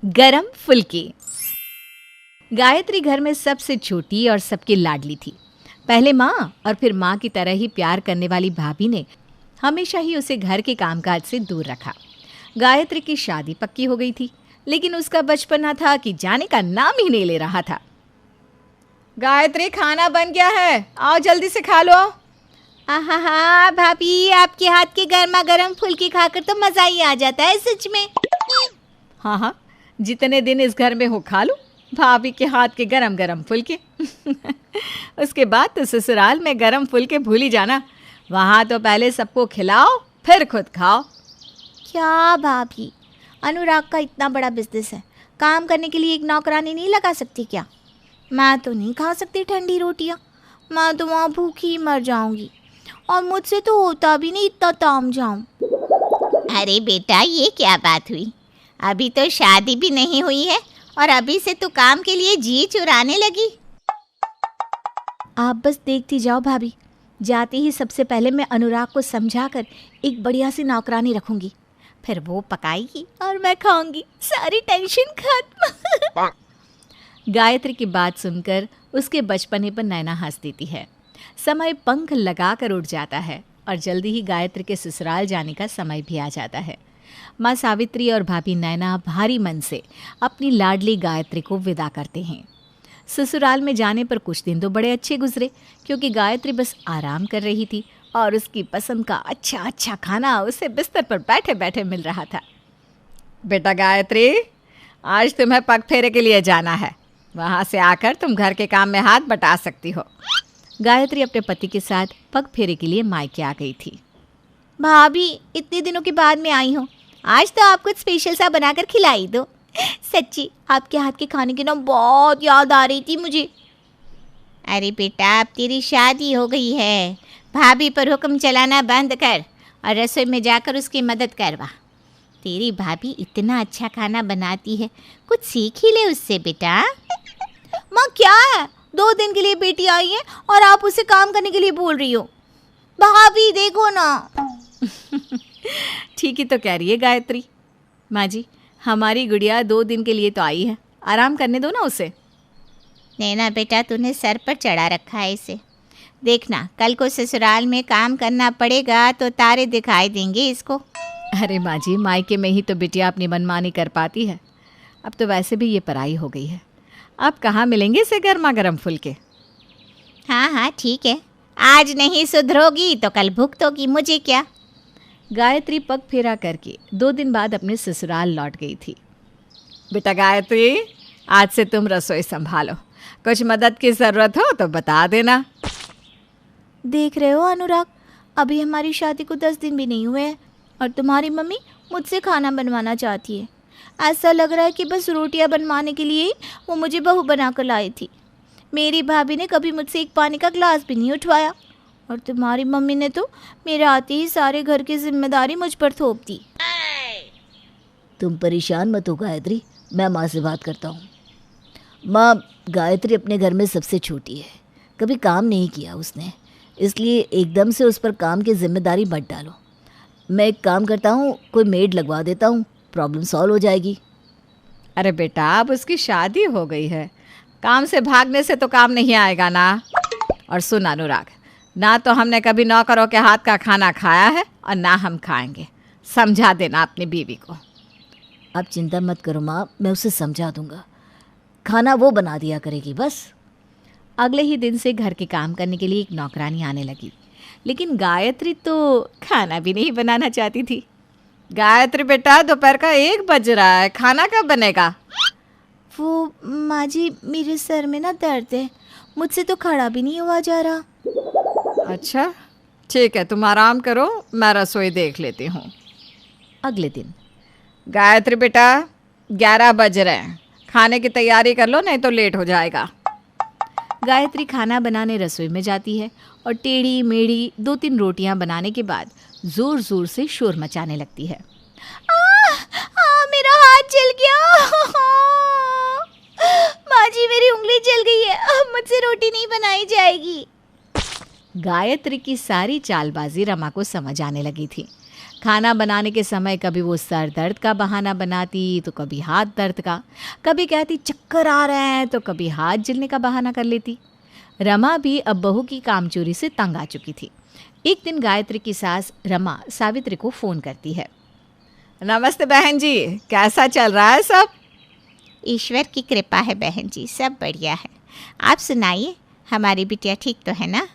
गरम फुल्की। गायत्री घर में सबसे छोटी और सबकी लाडली थी। पहले माँ और फिर माँ की तरह ही प्यार करने वाली भाभी ने हमेशा ही उसे घर के कामकाज से दूर रखा। गायत्री की शादी पक्की हो गई थी, लेकिन उसका बचपना था कि जाने का नाम ही नहीं ले रहा था। गायत्री, खाना बन गया है, आओ जल्दी से खा लो। आहा भाभी, आपके हाथ के गर्मा गर्म फुल्की खाकर तो मज़ा ही आ जाता है सच में। हाँ, जितने दिन इस घर में हो खा लो भाभी के हाथ के गरम गरम फुल्के। उसके बाद तो ससुराल में गरम फुल्के भूल ही जाना। वहाँ तो पहले सबको खिलाओ फिर खुद खाओ। क्या भाभी, अनुराग का इतना बड़ा बिजनेस है, काम करने के लिए एक नौकरानी नहीं लगा सकती क्या? मैं तो नहीं खा सकती ठंडी रोटियाँ, मैं तो वहाँ भूखी मर जाऊँगी, और मुझसे तो होता भी नहीं इतना तामझाम। अरे बेटा, ये क्या बात हुई? अभी तो शादी भी नहीं हुई है और अभी से तू काम के लिए जी चुराने लगी। आप बस देखती जाओ भाभी, जाते ही सबसे पहले मैं अनुराग को समझाकर एक बढ़िया सी नौकरानी रखूंगी, फिर वो पकाएगी और मैं खाऊंगी, सारी टेंशन खत्म। गायत्री की बात सुनकर उसके बचपने पर नैना हंस देती है। समय पंख लगाकर उड़ जाता है और जल्दी ही गायत्री के ससुराल जाने का समय भी आ जाता है। माँ सावित्री और भाभी नैना भारी मन से अपनी लाडली गायत्री को विदा करते हैं। ससुराल में जाने पर कुछ दिन तो बड़े अच्छे गुजरे, क्योंकि गायत्री बस आराम कर रही थी और उसकी पसंद का अच्छा खाना उसे बिस्तर पर बैठे बैठे मिल रहा था। बेटा गायत्री, आज तुम्हें पग फेरे के लिए जाना है, वहाँ से आकर तुम घर के काम में हाथ बटा सकती हो। गायत्री अपने पति के साथ पग फेरे के लिए मायके आ गई थी। भाभी, इतने दिनों के बाद मैं आई हूँ, आज तो आप कुछ स्पेशल सा बनाकर खिलाई दो। सच्ची आपके हाथ के खाने की ना बहुत याद आ रही थी मुझे। अरे बेटा, अब तेरी शादी हो गई है, भाभी पर हुक्म चलाना बंद कर और रसोई में जाकर उसकी मदद करवा। तेरी भाभी इतना अच्छा खाना बनाती है, कुछ सीख ही ले उससे बेटा। माँ, क्या है, 2 दिन के लिए बेटी आई है और आप उसे काम करने के लिए बोल रही हो? भाभी देखो ना। ठीक ही तो कह रही है गायत्री। माँ जी, हमारी गुड़िया 2 दिन के लिए तो आई है, आराम करने दो ना उसे। नैना बेटा, तूने सर पर चढ़ा रखा है इसे। देखना, कल को ससुराल में काम करना पड़ेगा तो तारे दिखाई देंगे इसको। अरे माँ जी, मायके में ही तो बिटिया अपनी मनमानी कर पाती है। अब तो वैसे भी ये पराई हो गई है, अब कहाँ मिलेंगे इसे गर्मा गर्म फुल्के। हाँ ठीक है, आज नहीं सुधरोगी तो कल भुगतोगी, मुझे क्या। गायत्री पग फेरा करके 2 दिन बाद अपने ससुराल लौट गई थी। बेटा गायत्री, आज से तुम रसोई संभालो, कुछ मदद की ज़रूरत हो तो बता देना। देख रहे हो अनुराग, अभी हमारी शादी को 10 दिन भी नहीं हुए हैं और तुम्हारी मम्मी मुझसे खाना बनवाना चाहती है। ऐसा लग रहा है कि बस रोटियां बनवाने के लिए ही वो मुझे बहू बनाकर लाई थी। मेरी भाभी ने कभी मुझसे एक पानी का गिलास भी नहीं उठवाया और तुम्हारी मम्मी ने तो मेरे आते ही सारे घर की जिम्मेदारी मुझ पर थोप दी। तुम परेशान मत हो गायत्री, मैं माँ से बात करता हूँ। माँ, गायत्री अपने घर में सबसे छोटी है, कभी काम नहीं किया उसने, इसलिए एकदम से उस पर काम की जिम्मेदारी मत डालो। मैं एक काम करता हूँ, कोई मेड लगवा देता हूँ, प्रॉब्लम सॉल्व हो जाएगी। अरे बेटा, अब उसकी शादी हो गई है, काम से भागने से तो काम नहीं आएगा ना। और सुन अनुराग, ना तो हमने कभी नौकरों के हाथ का खाना खाया है और ना हम खाएंगे, समझा देना अपनी बीवी को। आप चिंता मत करो माँ, मैं उसे समझा दूंगा, खाना वो बना दिया करेगी बस। अगले ही दिन से घर के काम करने के लिए एक नौकरानी आने लगी, लेकिन गायत्री तो खाना भी नहीं बनाना चाहती थी। गायत्री बेटा, दोपहर का 1 बज रहा है, खाना कब बनेगा? वो माँ जी, मेरे सर में ना दर्द है, मुझसे तो खड़ा भी नहीं हुआ जा रहा। अच्छा ठीक है, तुम आराम करो, मैं रसोई देख लेती हूँ। अगले दिन, गायत्री बेटा 11 बज रहे हैं, खाने की तैयारी कर लो, नहीं तो लेट हो जाएगा। गायत्री खाना बनाने रसोई में जाती है और टेढ़ी मेढ़ी 2-3 रोटियां बनाने के बाद ज़ोर ज़ोर से शोर मचाने लगती है। मेरा हाथ जल गया। माँ जी, मेरी उंगली जल गई है, अब मुझसे रोटी नहीं बनाई जाएगी। गायत्री की सारी चालबाजी रमा को समझ आने लगी थी। खाना बनाने के समय कभी वो सर दर्द का बहाना बनाती तो कभी हाथ दर्द का, कभी कहती चक्कर आ रहे हैं तो कभी हाथ जलने का बहाना कर लेती। रमा भी अब बहू की कामचोरी से तंग आ चुकी थी। एक दिन गायत्री की सास रमा सावित्री को फ़ोन करती है। नमस्ते बहन जी, कैसा चल रहा है सब? ईश्वर की कृपा है बहन जी, सब बढ़िया है। आप सुनाइए, हमारी बिटिया ठीक तो है ना?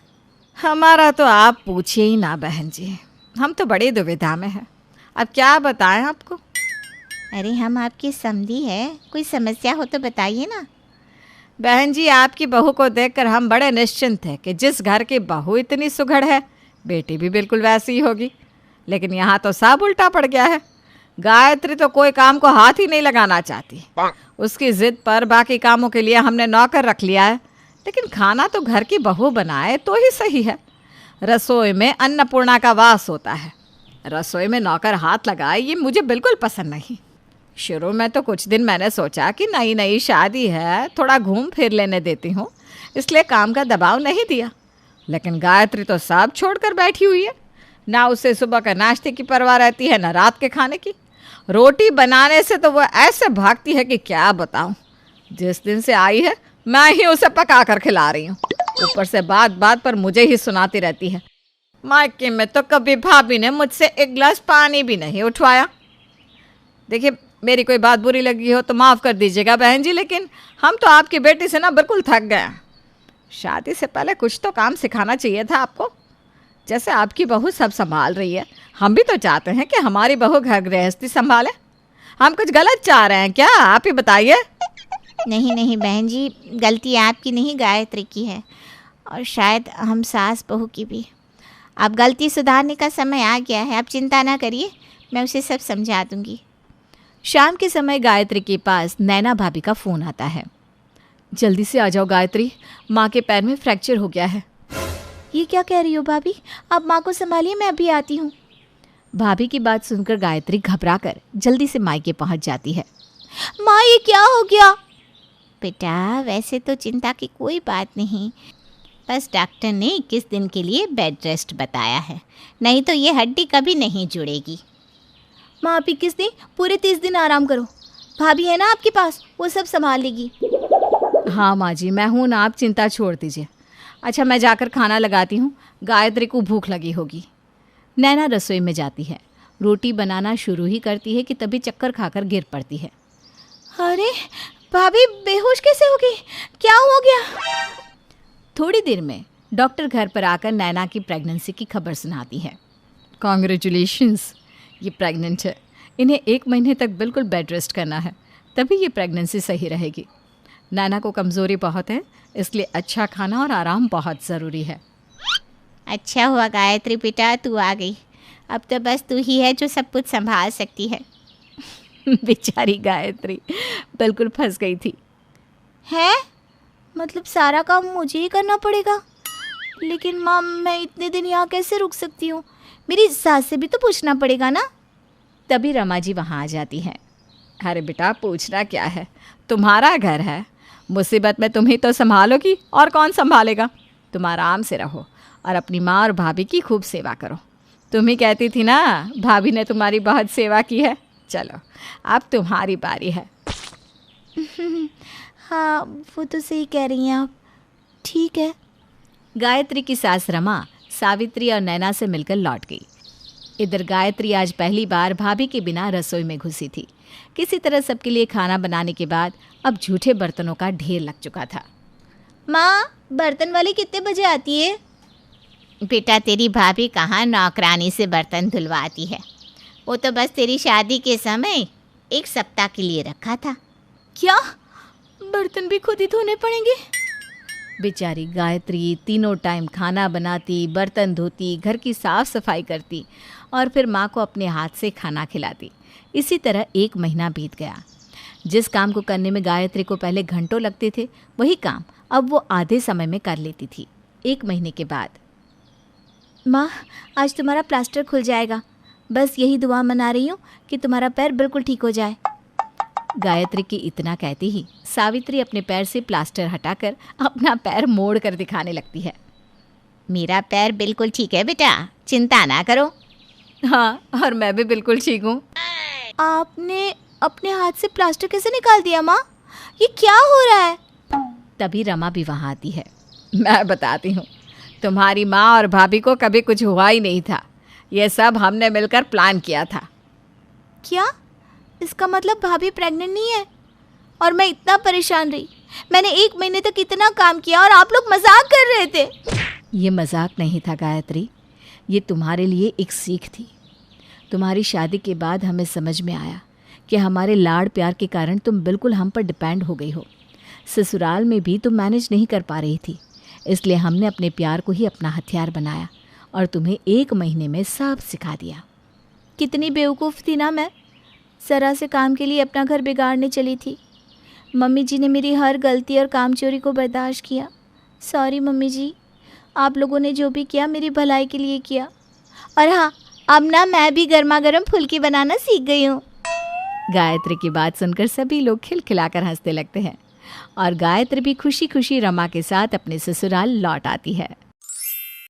हमारा तो आप पूछिए ही ना बहन जी, हम तो बड़ी दुविधा में हैं। अब क्या बताएं आपको? अरे हम आपकी समधी है, कोई समस्या हो तो बताइए ना। बहन जी, आपकी बहू को देखकर हम बड़े निश्चिंत थे कि जिस घर की बहू इतनी सुघड़ है, बेटी भी बिल्कुल वैसी ही होगी। लेकिन यहाँ तो सब उल्टा पड़ गया है। गायत्री तो कोई काम को हाथ ही नहीं लगाना चाहती। उसकी जिद पर बाकी कामों के लिए हमने नौकर रख लिया है, लेकिन खाना तो घर की बहू बनाए तो ही सही है। रसोई में अन्नपूर्णा का वास होता है, रसोई में नौकर हाथ लगाए ये मुझे बिल्कुल पसंद नहीं। शुरू में तो कुछ दिन मैंने सोचा कि नई नई शादी है, थोड़ा घूम फिर लेने देती हूँ, इसलिए काम का दबाव नहीं दिया। लेकिन गायत्री तो सब छोड़कर बैठी हुई है। ना उसे सुबह का नाश्ते की परवाह रहती है, ना रात के खाने की। रोटी बनाने से तो वो ऐसे भागती है कि क्या बताऊँ। जिस दिन से आई है मैं ही उसे पका कर खिला रही हूँ, ऊपर से बात बात पर मुझे ही सुनाती रहती है। मायके में तो कभी भाभी ने मुझसे एक गिलास पानी भी नहीं उठवाया। देखिए, मेरी कोई बात बुरी लगी हो तो माफ़ कर दीजिएगा बहन जी, लेकिन हम तो आपकी बेटी से ना बिल्कुल थक गए हैं। शादी से पहले कुछ तो काम सिखाना चाहिए था आपको। जैसे आपकी बहू सब संभाल रही है, हम भी तो चाहते हैं कि हमारी बहू घर गृहस्थी संभाले। हम कुछ गलत चाह रहे हैं क्या? आप ही बताइए। नहीं नहीं बहन जी, गलती आपकी नहीं, गायत्री की है, और शायद हम सास बहू की भी। अब गलती सुधारने का समय आ गया है, आप चिंता ना करिए, मैं उसे सब समझा दूंगी। शाम के समय गायत्री के पास नैना भाभी का फ़ोन आता है। जल्दी से आ जाओ गायत्री, माँ के पैर में फ्रैक्चर हो गया है। ये क्या कह रही हो भाभी? आप माँ को संभालिए, मैं अभी आती हूँ। भाभी की बात सुनकर गायत्री घबराकर जल्दी से मायके पहुँच जाती है। माँ, ये क्या हो गया? बेटा, वैसे तो चिंता की कोई बात नहीं, बस डॉक्टर ने 21 दिन के लिए बेड रेस्ट बताया है, नहीं तो ये हड्डी कभी नहीं जुड़ेगी। माँ, आप 21 दिन, पूरे 30 दिन आराम करो। भाभी है ना आपके पास, वो सब संभाल लेगी। हाँ माँ जी, मैं हूँ ना, आप चिंता छोड़ दीजिए। अच्छा, मैं जाकर खाना लगाती हूँ, गायत्री को भूख लगी होगी। नैना रसोई में जाती है, रोटी बनाना शुरू ही करती है कि तभी चक्कर खाकर गिर पड़ती है। अरे भाभी, बेहोश कैसे हो गई? क्या हो गया? थोड़ी देर में डॉक्टर घर पर आकर नैना की प्रेगनेंसी की खबर सुनाती है। कॉन्ग्रेचुलेशंस, ये प्रेग्नेंट है। इन्हें 1 महीने तक बिल्कुल बेड रेस्ट करना है, तभी ये प्रेगनेंसी सही रहेगी। नैना को कमज़ोरी बहुत है, इसलिए अच्छा खाना और आराम बहुत ज़रूरी है। अच्छा हुआ गायत्री बेटा, तू आ गई। अब तो बस तू ही है जो सब कुछ संभाल सकती है। बेचारी गायत्री बिल्कुल फंस गई थी। है? मतलब सारा काम मुझे ही करना पड़ेगा? लेकिन माँ, मैं इतने दिन यहाँ कैसे रुक सकती हूँ? मेरी सास से भी तो पूछना पड़ेगा ना। तभी रमा जी वहाँ आ जाती हैं। अरे बेटा, पूछना क्या है, तुम्हारा घर है, मुसीबत में तुम ही तो संभालोगी, और कौन संभालेगा। तुम आराम से रहो और अपनी माँ और भाभी की खूब सेवा करो। तुम ही कहती थी ना, भाभी ने तुम्हारी बहुत सेवा की है। चलो, अब तुम्हारी बारी है। हाँ, वो तो सही कह रही हैं आप। ठीक है। गायत्री की सास रमा सावित्री और नैना से मिलकर लौट गई। इधर गायत्री आज पहली बार भाभी के बिना रसोई में घुसी थी। किसी तरह सबके लिए खाना बनाने के बाद अब झूठे बर्तनों का ढेर लग चुका था। माँ, बर्तन वाली कितने बजे आती है? बेटा, तेरी भाभी कहाँ नौकरानी से बर्तन धुलवाती है, वो तो बस तेरी शादी के समय 1 सप्ताह के लिए रखा था। क्या? बर्तन भी खुद ही धोने पड़ेंगे? बेचारी गायत्री तीनों टाइम खाना बनाती, बर्तन धोती, घर की साफ सफाई करती और फिर माँ को अपने हाथ से खाना खिलाती। इसी तरह 1 महीना बीत गया। जिस काम को करने में गायत्री को पहले घंटों लगते थे, वही काम अब वो आधे समय में कर लेती थी। 1 महीने के बाद, माँ, आज तुम्हारा प्लास्टर खुल जाएगा। बस यही दुआ मना रही हूँ कि तुम्हारा पैर बिल्कुल ठीक हो जाए। गायत्री की इतना कहती ही सावित्री अपने पैर से प्लास्टर हटाकर अपना पैर मोड़ कर दिखाने लगती है। मेरा पैर बिल्कुल ठीक है बेटा, चिंता ना करो। हाँ, और मैं भी बिल्कुल ठीक हूँ। आपने अपने हाथ से प्लास्टर कैसे निकाल दिया माँ? ये क्या हो रहा है? तभी रमा भी वहाँ आती है। मैं बताती हूँ, तुम्हारी माँ और भाभी को कभी कुछ हुआ ही नहीं था। ये सब हमने मिलकर प्लान किया था। क्या? इसका मतलब भाभी प्रेग्नेंट नहीं है? और मैं इतना परेशान रही। मैंने 1 महीने तक इतना काम किया और आप लोग मजाक कर रहे थे। ये मजाक नहीं था गायत्री, ये तुम्हारे लिए एक सीख थी। तुम्हारी शादी के बाद हमें समझ में आया कि हमारे लाड़ प्यार के कारण तुम बिल्कुल हम पर डिपेंड हो गई हो। ससुराल में भी तुम मैनेज नहीं कर पा रही थी, इसलिए हमने अपने प्यार को ही अपना हथियार बनाया और तुम्हें 1 महीने में सब सिखा दिया। कितनी बेवकूफ़ थी ना मैं। ज़रा से काम के लिए अपना घर बिगाड़ने चली थी। मम्मी जी ने मेरी हर गलती और काम चोरी को बर्दाश्त किया। सॉरी मम्मी जी, आप लोगों ने जो भी किया मेरी भलाई के लिए किया। और हाँ, अब ना मैं भी गर्मा गर्म फुल्की बनाना सीख गई हूँ। गायत्री की बात सुनकर सभी लोग खिलखिलाकर हंसने लगते हैं और गायत्री भी खुशी खुशी रमा के साथ अपने ससुराल लौट आती है।